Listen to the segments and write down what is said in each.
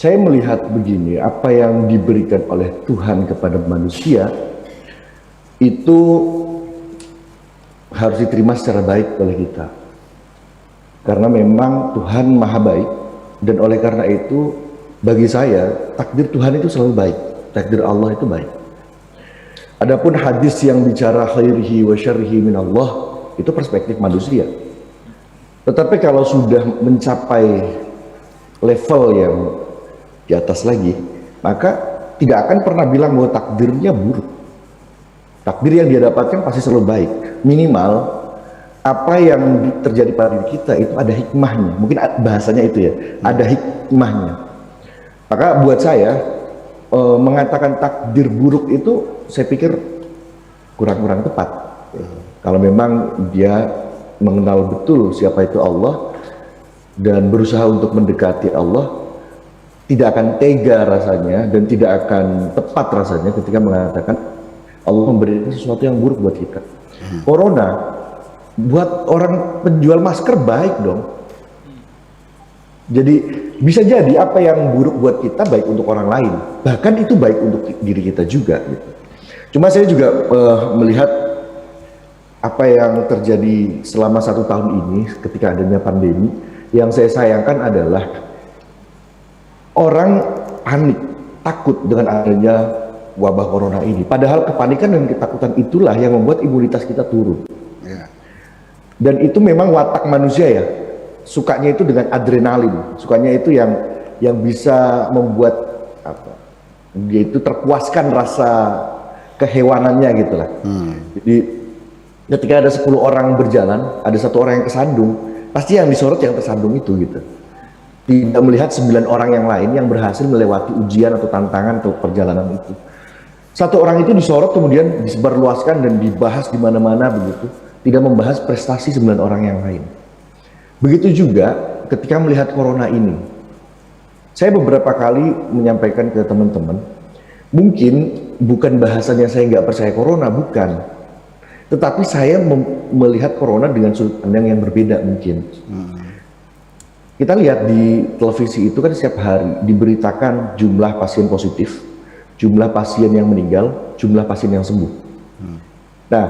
saya melihat begini, apa yang diberikan oleh Tuhan kepada manusia itu harus diterima secara baik oleh kita. Karena memang Tuhan maha baik, dan oleh karena itu bagi saya takdir Tuhan itu selalu baik, takdir Allah itu baik. Adapun hadis yang bicara khairihi wa syarrihi min Allah, itu perspektif manusia. Tetapi kalau sudah mencapai level yang di atas lagi, maka tidak akan pernah bilang bahwa takdirnya buruk. Takdir yang dia dapatkan pasti selalu baik. Minimal apa yang terjadi pada diri kita itu ada hikmahnya. Mungkin bahasanya itu ya, ada hikmahnya. Maka buat saya mengatakan takdir buruk itu saya pikir kurang-kurang tepat. Kalau memang dia mengenal betul siapa itu Allah dan berusaha untuk mendekati Allah, tidak akan tega rasanya dan tidak akan tepat rasanya ketika mengatakan Allah memberikan sesuatu yang buruk buat kita. Corona buat orang penjual masker baik dong. Jadi bisa jadi apa yang buruk buat kita baik untuk orang lain, bahkan itu baik untuk diri kita juga gitu. Cuma saya juga melihat apa yang terjadi selama 1 tahun ini ketika adanya pandemi, yang saya sayangkan adalah orang panik, takut dengan adanya wabah corona ini. Padahal kepanikan dan ketakutan itulah yang membuat imunitas kita turun. Dan itu memang watak manusia ya. Sukanya itu dengan adrenalin, sukanya itu yang bisa membuat dia itu terpuaskan rasa kehewanannya gitulah. Jadi ketika ada 10 orang berjalan, ada 1 orang yang kesandung, pasti yang disorot yang tersandung itu gitu. Tidak melihat 9 orang yang lain yang berhasil melewati ujian atau tantangan atau perjalanan itu. 1 orang itu disorot kemudian disebarluaskan dan dibahas di mana-mana begitu. Tidak membahas prestasi 9 orang yang lain. Begitu juga ketika melihat corona ini. Saya beberapa kali menyampaikan ke teman-teman, mungkin bukan bahasanya saya nggak percaya corona, bukan. Tetapi saya melihat corona dengan sudut pandang yang berbeda mungkin. Kita lihat di televisi itu kan setiap hari diberitakan jumlah pasien positif, jumlah pasien yang meninggal, jumlah pasien yang sembuh. Nah,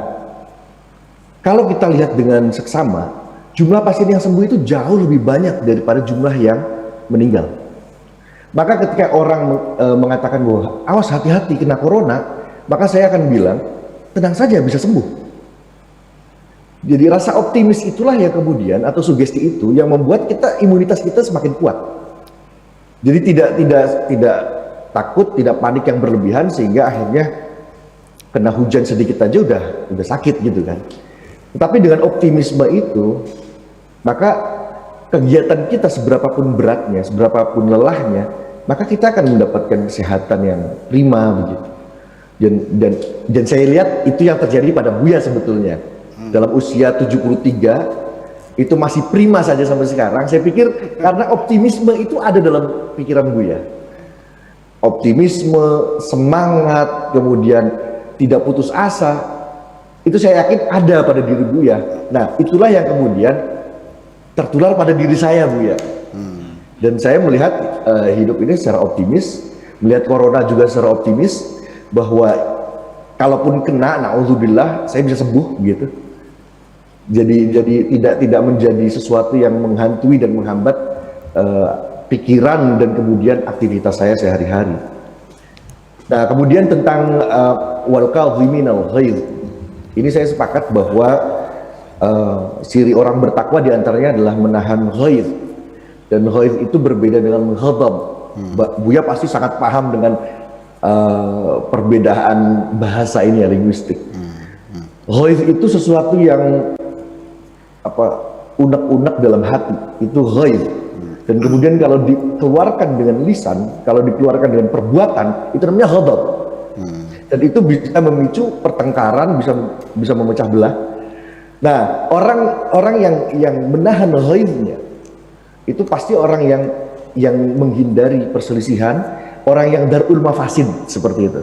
kalau kita lihat dengan seksama, jumlah pasien yang sembuh itu jauh lebih banyak daripada jumlah yang meninggal. Maka ketika orang mengatakan bahwa awas hati-hati kena corona, maka saya akan bilang tenang saja bisa sembuh. Jadi rasa optimis itulah yang kemudian atau sugesti itu yang membuat kita imunitas kita semakin kuat. Jadi tidak takut, tidak panik yang berlebihan sehingga akhirnya kena hujan sedikit aja udah sakit gitu kan. Tetapi dengan optimisme itu, maka kegiatan kita seberapapun beratnya, seberapapun lelahnya, maka kita akan mendapatkan kesehatan yang prima begitu. Dan saya lihat itu yang terjadi pada Buya sebetulnya. Dalam usia 73 itu masih prima saja sampai sekarang. Saya pikir karena optimisme itu ada dalam pikiran Buya. Optimisme, semangat, kemudian tidak putus asa, itu saya yakin ada pada diri Buya. Nah, itulah yang kemudian tertular pada diri saya, Buya. Dan saya melihat hidup ini secara optimis, melihat corona juga secara optimis, bahwa kalaupun kena, na'udzubillah, saya bisa sembuh gitu. Jadi tidak menjadi sesuatu yang menghantui dan menghambat pikiran dan kemudian aktivitas saya sehari-hari. Nah, kemudian tentang wal kadhiminal ghaidh. Ini saya sepakat bahwa ciri orang bertakwa diantaranya adalah menahan ghaidh. Dan ghaidh itu berbeda dengan ghadab. Buya pasti sangat paham dengan perbedaan bahasa ini ya, linguistik. Ghaidh itu sesuatu yang unek-unek dalam hati, itu ghaidh. Dan kemudian kalau dikeluarkan dengan lisan, kalau dikeluarkan dengan perbuatan, itu namanya ghadab. Dan itu bisa memicu pertengkaran, bisa memecah belah. Nah, orang yang menahan ghaidhnya itu pasti orang yang menghindari perselisihan, orang yang darul mafasid seperti itu.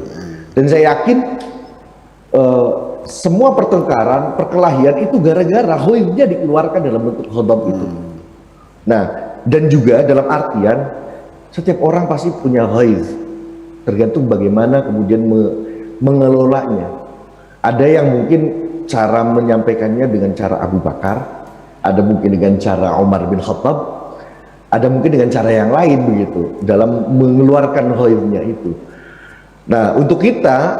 Dan saya yakin semua pertengkaran, perkelahian itu gara-gara ghaidhnya dikeluarkan dalam bentuk ghadab itu. Nah, dan juga dalam artian Setiap orang pasti punya ghaib, tergantung bagaimana kemudian mengelolanya. Ada yang mungkin cara menyampaikannya dengan cara Abu Bakar, ada mungkin dengan cara Umar bin Khattab, ada mungkin dengan cara yang lain begitu dalam mengeluarkan ghaibnya itu. Nah, untuk kita,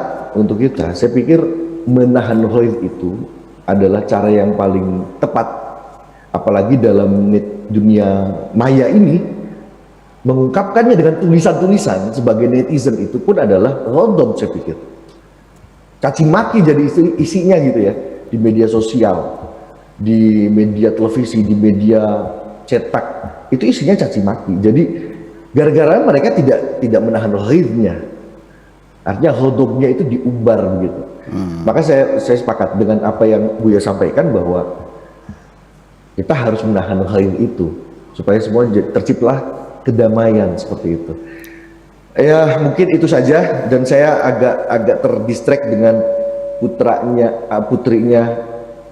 saya pikir menahan ghaib itu adalah cara yang paling tepat, apalagi dalam dunia maya ini. Mengungkapkannya dengan tulisan-tulisan sebagai netizen itu pun adalah ghadab, saya pikir. Caci maki jadi isinya gitu ya, di media sosial, di media televisi, di media cetak, itu isinya caci maki. Jadi gara-gara mereka tidak menahan ghaibnya, artinya ghadabnya itu diumbar begitu. Maka saya sepakat dengan apa yang Buya sampaikan, bahwa kita harus menahan ghaib itu supaya semua terciptalah kedamaian seperti itu. Ya mungkin itu saja, dan saya agak terdistract dengan putrinya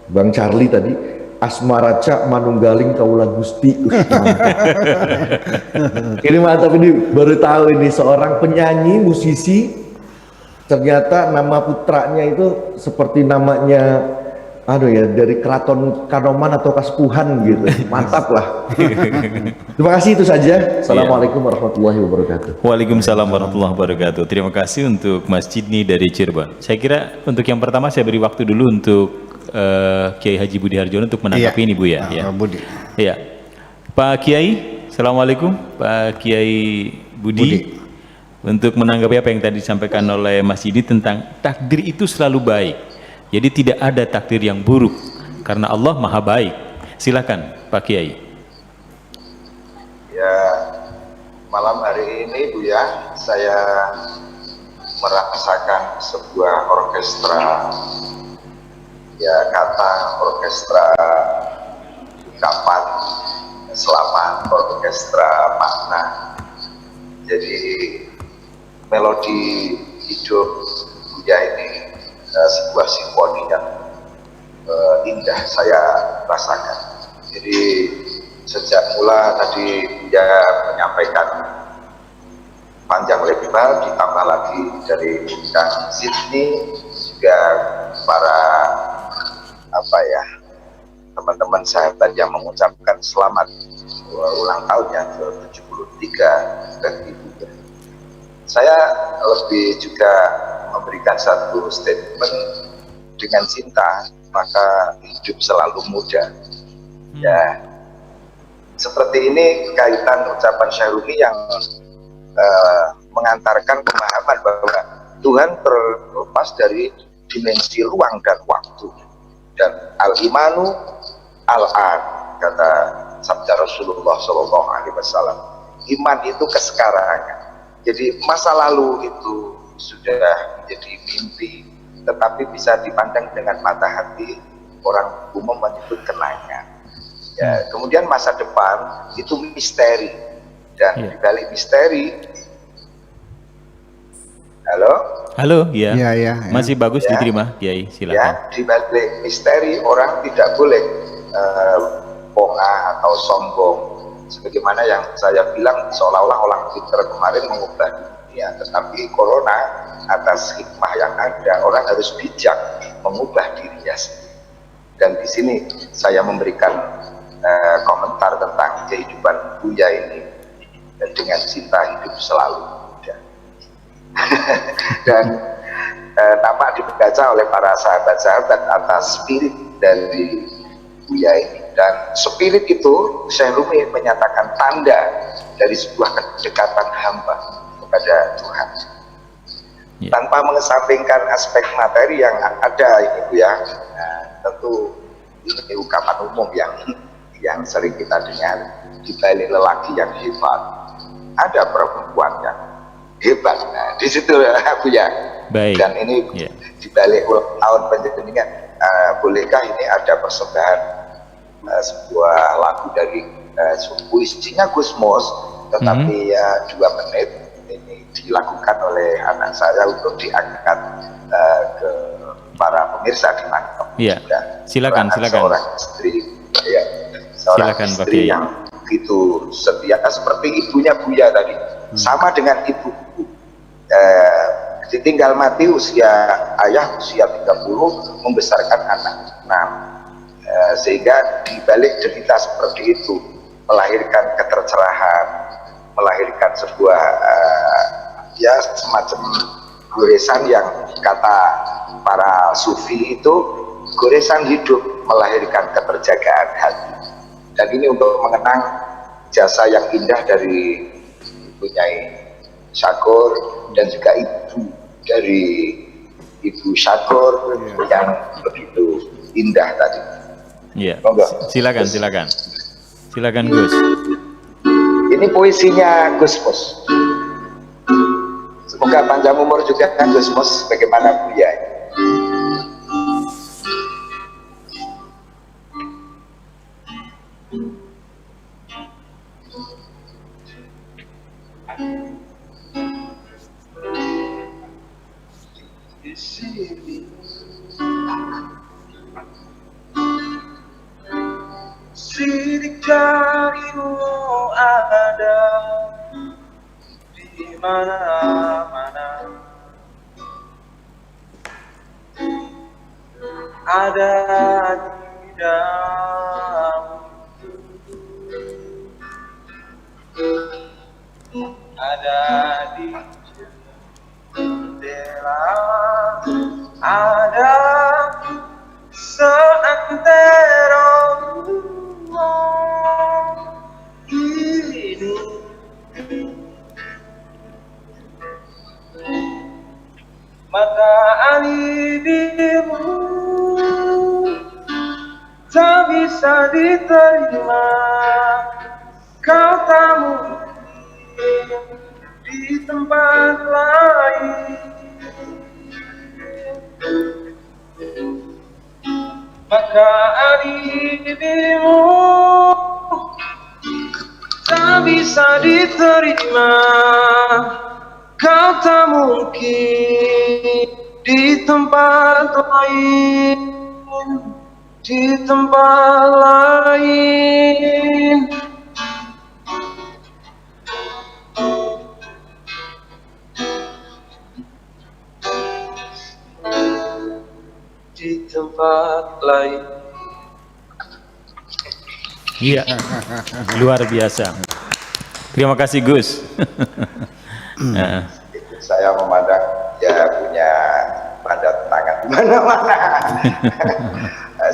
Bang Charlie tadi, Asmaraca Manunggaling Kaula Gusti. Ini mantap, ini baru tahu ini seorang penyanyi musisi ternyata nama putranya itu seperti namanya dari keraton Kanoman atau Kasepuhan gitu. Mantap lah. Terima kasih, itu saja. Assalamualaikum warahmatullahi wabarakatuh. Waalaikumsalam warahmatullahi wabarakatuh. Terima kasih untuk Mas Cidni dari Cirebon. Saya kira untuk yang pertama saya beri waktu dulu untuk Kiai Haji Budi Harjono untuk menanggapi ini, Bu ya. Budi. Ya. Pak Kiai, Assalamualaikum. Pak Kiai Budi. Untuk menanggapi apa yang tadi disampaikan oleh Mas Cidni tentang takdir itu selalu baik. Jadi tidak ada takdir yang buruk karena Allah Maha Baik. Silakan Pak Kiai. Ya, malam hari ini Bu ya, saya merasakan sebuah orkestra, ya kata orkestra ucapan, selamat, orkestra makna. Jadi melodi hidup Buya ini sebuah simfoni yang indah saya rasakan. Jadi sejak mula tadi dia menyampaikan panjang lebar, ditambah lagi dari Kang Cidni, juga para teman-teman sahabat yang mengucapkan selamat ulang tahun yang ke-73 dan Ibu. Saya lebih juga memberikan satu statement, dengan cinta maka hidup selalu mudah. Ya, seperti ini kaitan ucapan Syahrumi yang mengantarkan pemahaman bahwa Tuhan terlepas dari dimensi ruang dan waktu, dan al-imanu al-an, kata sabda Rasulullah SAW, iman itu kesekarangan. Jadi masa lalu itu sudah menjadi mimpi, tetapi bisa dipandang dengan mata hati, orang umum menyebut kenangan. Ya, kemudian masa depan itu misteri, dan di balik misteri, halo, ya. Masih bagus ya, diterima, Kiai, silakan. Ya, di balik misteri orang tidak boleh bongah atau sombong. Sebagaimana yang saya bilang, seolah-olah orang pintar kemarin mengubah dunia, tetapi corona atas hikmah yang ada, orang harus bijak mengubah dirinya sendiri. Dan di sini saya memberikan komentar tentang kehidupan Buya ini, dan dengan cinta hidup selalu muda. Dan nampak dibaca oleh para sahabat-sahabat atas spirit dari Buya ini. Dan spirit itu Syahrumi menyatakan tanda dari sebuah kedekatan hamba kepada Tuhan, tanpa mengesampingkan aspek materi yang ada ini Bu ya. Tentu ini ungkapan umum yang sering kita dengar. Di balik lelaki yang hebat ada perempuan yang hebat. Nah, di situ Bu ya. Baik. Dan ini di balik ulang tahun penjenengan, bolehkah ini ada persembahan sebuah lagu dari puisinya Gusmos, tetapi ya 2 menit ini dilakukan oleh anak saya untuk diangkat ke para pemirsa di mana. Iya. Silakan. Seorang istri, ya, seorang istri yang begitu setia seperti ibunya Buya tadi. Sama dengan ibu, ditinggal mati ayah usia 30 membesarkan anak 6, sehingga dibalik derita seperti itu melahirkan ketercerahan, melahirkan sebuah ya semacam goresan yang kata para sufi itu goresan hidup, melahirkan keterjagaan hati. Dan ini untuk mengenang jasa yang indah dari Ibu Nyai Syakur dan juga ibu dari Ibu Syakur yang begitu indah tadi. Iya. Silakan Gus. Ini puisinya Gus Mus. Semoga panjang umur juga kan Gus Mus, bagaimana Buya. Di sini sidik jarimu ada di mana-mana, ada di dalam, ada di jendela, ada seantero ini. Maka alibimu tak bisa diterima, kau tak mungkin di tempat lain. Maka alibimu tak bisa diterima, kau tak mungkin di tempat lain, di tempat lain. Di tempat lain. Iya, luar biasa. Terima kasih Gus. Saya memandang ya punya padat tangan di mana-mana.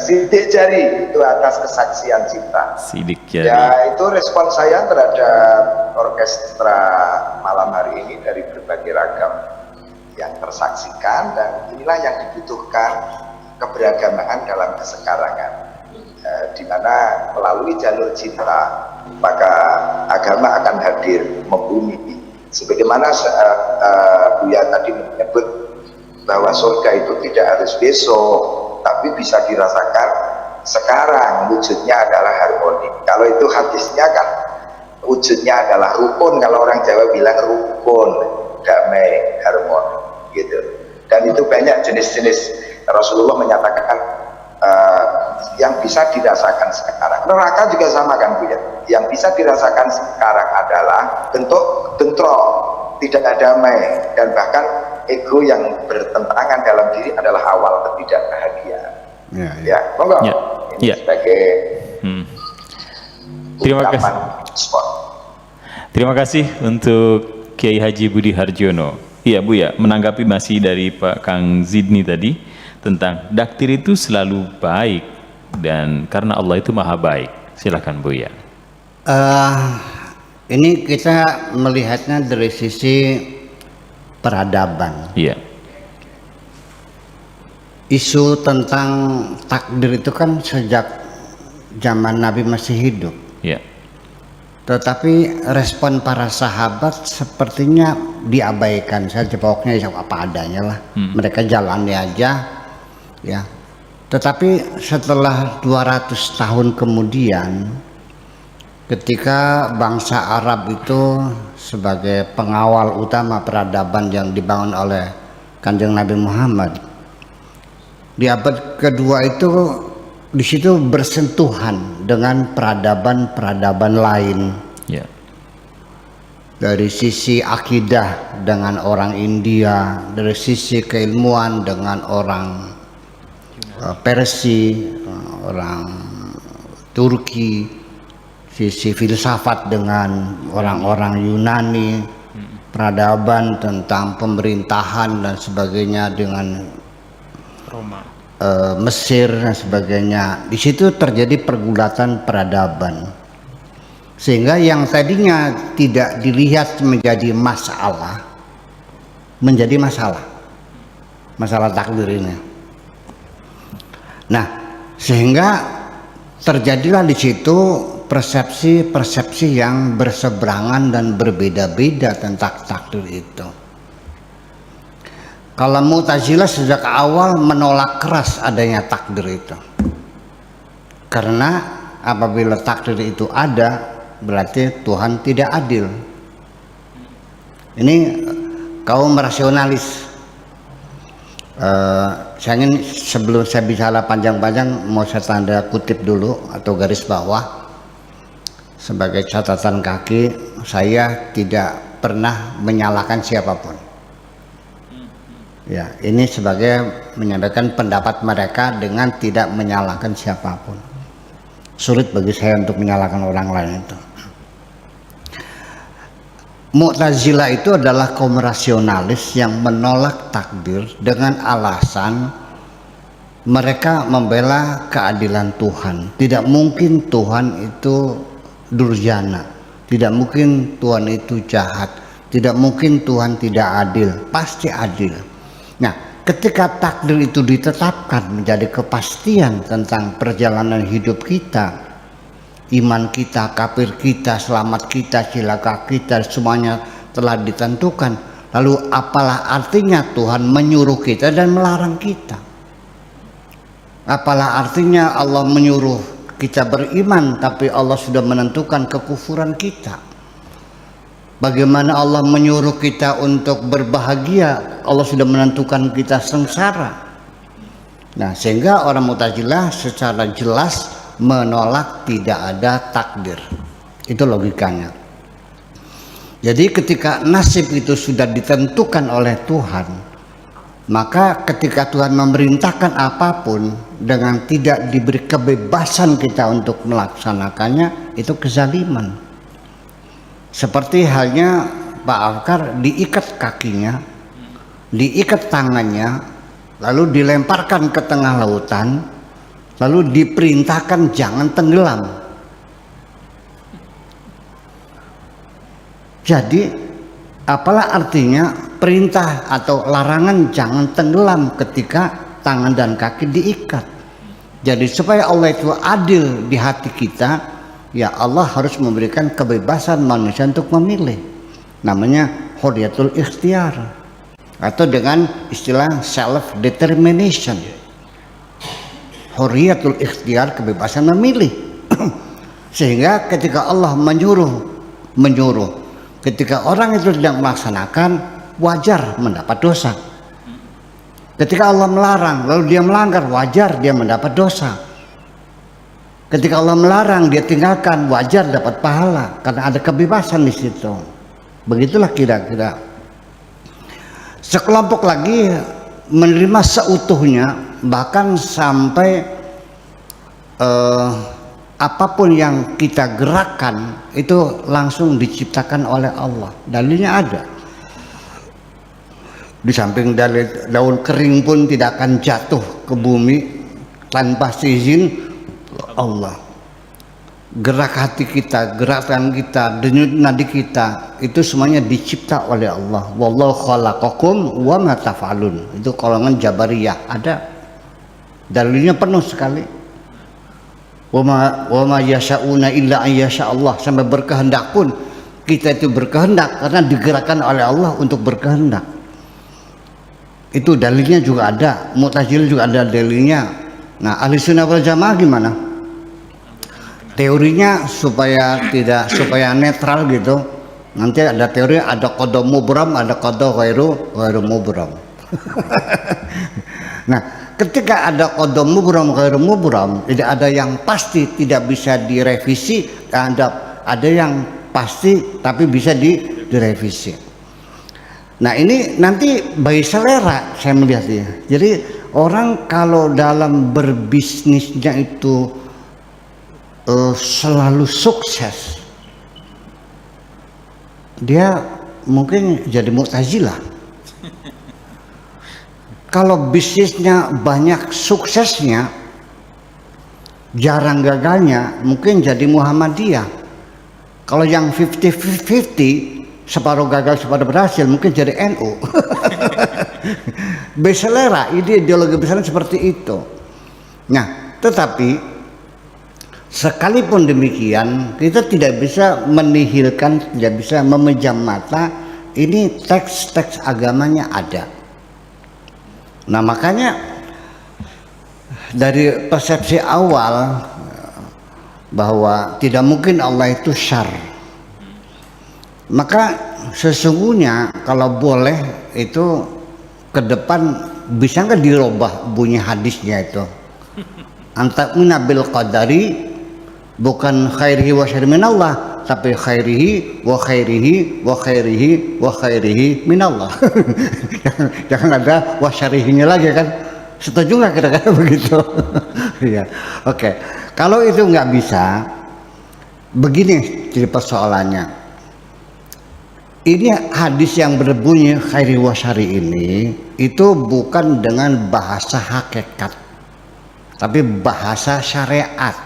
Sidik jari itu atas kesaksian cinta. Sidik jari. Ya itu respon saya terhadap orkestra malam hari ini dari berbagai ragam yang tersaksikan, dan inilah yang dibutuhkan, keberagaman dalam kesekarangan. Di mana melalui jalur cinta maka agama akan hadir membumi. Sebagaimana Buya tadi menyebut bahwa surga itu tidak harus besok, tapi bisa dirasakan sekarang. Wujudnya adalah harmoni. Kalau itu hadisnya kan wujudnya adalah rukun. Kalau orang Jawa bilang rukun, damai, harmoni gitu. Dan itu banyak jenis-jenis. Rasulullah menyatakan yang bisa dirasakan sekarang. Neraka juga sama kan Bu ya. Yang bisa dirasakan sekarang adalah bentuk bentrok, tidak damai, dan bahkan ego yang bertentangan dalam diri adalah awal ketidakbahagiaan. Ya, monggo. Ini sebagai Terima kasih untuk Kiai Haji Budi Harjono. Iya Bu ya, menanggapi masih dari Pak Kang Zidni tadi tentang daktir itu selalu baik dan karena Allah itu maha baik. Silakan Bu ya. Ini kita melihatnya dari sisi peradaban. Iya. Isu tentang takdir itu kan sejak zaman Nabi masih hidup. Iya. Tetapi respon para sahabat sepertinya diabaikan saja, pokoknya apa adanya lah. Mereka jalani aja, ya. Tetapi setelah 200 tahun kemudian, ketika bangsa Arab itu sebagai pengawal utama peradaban yang dibangun oleh Kanjeng Nabi Muhammad, di abad kedua itu di situ bersentuhan dengan peradaban-peradaban lain. Yeah. dari sisi akidah dengan orang India, dari sisi keilmuan dengan orang Persia, orang Turki, sisi filsafat dengan orang-orang Yunani, peradaban tentang pemerintahan dan sebagainya dengan Roma, Mesir dan sebagainya. Di situ terjadi pergulatan peradaban, sehingga yang tadinya tidak dilihat menjadi masalah menjadi masalah takdir ini. Nah, sehingga terjadilah di situ persepsi-persepsi yang berseberangan dan berbeda-beda tentang takdir itu. Kalau Mu'tazilah sejak awal menolak keras adanya takdir itu, karena apabila takdir itu ada berarti Tuhan tidak adil. Ini kaum rasionalis. Saya ingin sebelum saya bicara panjang-panjang mau saya tanda kutip dulu atau garis bawah sebagai catatan kaki. Saya tidak pernah menyalahkan siapapun. Ya, ini sebagai menyampaikan pendapat mereka dengan tidak menyalahkan siapapun. Sulit bagi saya untuk menyalahkan orang lain itu. Mu'tazilah itu adalah kaum rasionalis yang menolak takdir dengan alasan mereka membela keadilan Tuhan. Tidak mungkin Tuhan itu durjana, tidak mungkin Tuhan itu jahat, tidak mungkin Tuhan tidak adil, pasti adil. Nah, ketika takdir itu ditetapkan menjadi kepastian tentang perjalanan hidup kita, iman kita, kafir kita, selamat kita, cilaka kita, semuanya telah ditentukan. Lalu apalah artinya Tuhan menyuruh kita dan melarang kita? Apalah artinya Allah menyuruh kita beriman tapi Allah sudah menentukan kekufuran kita? Bagaimana Allah menyuruh kita untuk berbahagia, Allah sudah menentukan kita sengsara? Nah, sehingga orang Mu'tazilah secara jelas menolak tidak ada takdir. Itu logikanya. Jadi ketika nasib itu sudah ditentukan oleh Tuhan, maka ketika Tuhan memerintahkan apapun dengan tidak diberi kebebasan kita untuk melaksanakannya, itu kezaliman. Seperti halnya Pak Afkar diikat kakinya, diikat tangannya, lalu dilemparkan ke tengah lautan, lalu diperintahkan jangan tenggelam. Jadi apalah artinya perintah atau larangan jangan tenggelam ketika tangan dan kaki diikat? Jadi supaya Allah itu adil di hati kita, ya Allah harus memberikan kebebasan manusia untuk memilih. Namanya hurriyatul ikhtiyar, atau dengan istilah self determination. Hurriyatul ikhtiyar, kebebasan memilih. Sehingga ketika Allah menyuruh, ketika orang itu tidak melaksanakan, wajar mendapat dosa. Ketika Allah melarang lalu dia melanggar, wajar dia mendapat dosa. Ketika Allah melarang dia tinggalkan, wajar dapat pahala karena ada kebebasan di situ. Begitulah kira-kira. Sekelompok lagi menerima seutuhnya, bahkan sampai apapun yang kita gerakkan itu langsung diciptakan oleh Allah. Dalilnya ada. Di samping dalil daun kering pun tidak akan jatuh ke bumi tanpa izin Allah. Gerak hati kita, gerakan kita, denyut nadi kita, itu semuanya dicipta oleh Allah. Wallahu khalaqakum wa ma taf'alun. Itu golongan Jabariyah, ada. Dalilnya penuh sekali. Wa ma yasha'una illa an yasha Allah. Sampai berkehendak pun kita itu berkehendak karena digerakkan oleh Allah untuk berkehendak. Itu dalilnya juga ada. Mu'tazilah juga ada dalilnya. Nah, ahli sunnah wal jamaah gimana? Teorinya supaya netral gitu. Nanti ada teori, ada qada mubram, ada qada ghairu mubram. Nah, ketika ada qada mubram ghairu mubram, tidak ada yang pasti tidak bisa direvisi, ada yang pasti tapi bisa direvisi. Nah ini nanti bagi selera saya melihatnya. Jadi orang kalau dalam berbisnisnya itu selalu sukses, dia mungkin jadi Mu'tazilah. Kalau bisnisnya banyak suksesnya, jarang gagalnya, mungkin jadi Muhammadiyah. Kalau yang 50-50, separuh gagal separuh berhasil, mungkin jadi NU. Berselera, ideologi besar seperti itu. Nah, tetapi sekalipun demikian, kita tidak bisa menihilkan, tidak bisa memejam mata. Ini teks-teks agamanya ada. Nah makanya dari persepsi awal bahwa tidak mungkin Allah itu syar, maka sesungguhnya kalau boleh itu ke depan bisa nggak dirubah bunyi hadisnya itu, antakmina bil qadari, bukan khairihi wa syarri minallah, tapi khairihi wa khairihi wa khairihi wa khairihi minallah. Jangan ada wa syarrihinya lagi kan. Setuju nggak kira-kira begitu? Ya, oke. Kalau itu nggak bisa, begini jadi persoalannya. Ini hadis yang berbunyi khairi wa syarri ini itu bukan dengan bahasa hakikat, tapi bahasa syariat.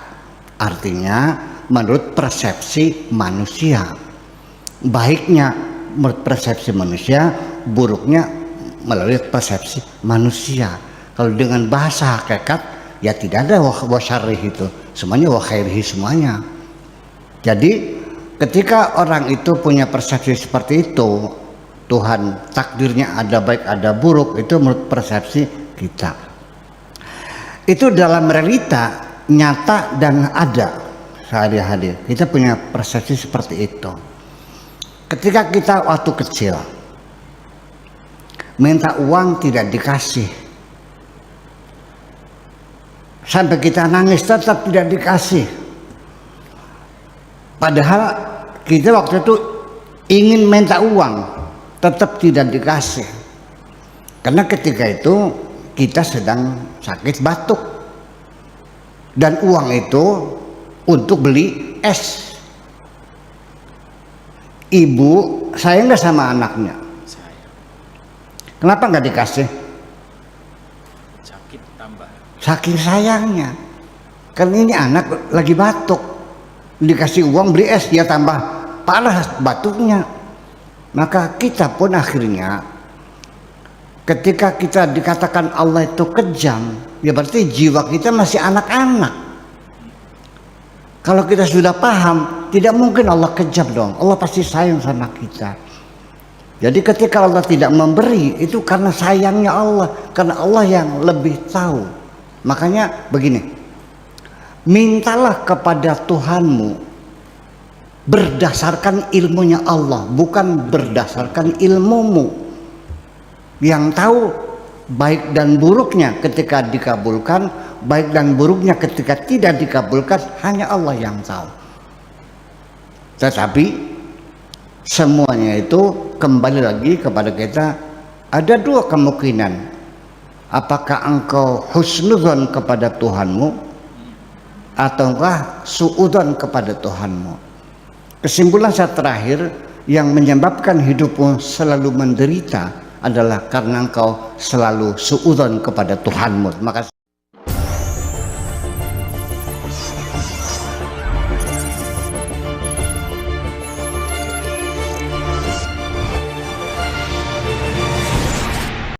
Artinya menurut persepsi manusia, baiknya menurut persepsi manusia, buruknya melalui persepsi manusia. Kalau dengan bahasa hakikat ya tidak ada wa syarrih itu, semuanya wa khairihi semuanya. Jadi ketika orang itu punya persepsi seperti itu, Tuhan takdirnya ada baik ada buruk, itu menurut persepsi kita. Itu dalam realita nyata dan ada sehari-hari. Kita punya persepsi seperti itu. Ketika kita waktu kecil minta uang tidak dikasih, sampai kita nangis tetap tidak dikasih, padahal kita waktu itu ingin minta uang tetap tidak dikasih, karena ketika itu kita sedang sakit batuk dan uang itu untuk beli es. Ibu sayang nggak sama anaknya? Kenapa nggak dikasih? Sakit tambah. Saking sayangnya. Kan ini anak lagi batuk, dikasih uang beli es, dia tambah parah batuknya. Maka kita pun akhirnya ketika kita dikatakan Allah itu kejam, ya berarti jiwa kita masih anak-anak. Kalau kita sudah paham, tidak mungkin Allah kejam dong. Allah pasti sayang sama kita. Jadi ketika Allah tidak memberi, itu karena sayangnya Allah, karena Allah yang lebih tahu. Makanya begini, mintalah kepada Tuhanmu berdasarkan ilmunya Allah, bukan berdasarkan ilmumu. Yang tahu baik dan buruknya ketika dikabulkan, baik dan buruknya ketika tidak dikabulkan, hanya Allah yang tahu. Tetapi semuanya itu kembali lagi kepada kita. Ada dua kemungkinan, apakah engkau husnudzon kepada Tuhanmu ataukah suudzon kepada Tuhanmu. Kesimpulan saya terakhir, yang menyebabkan hidupmu selalu menderita adalah karena engkau selalu suudzon kepada Tuhanmu. Maka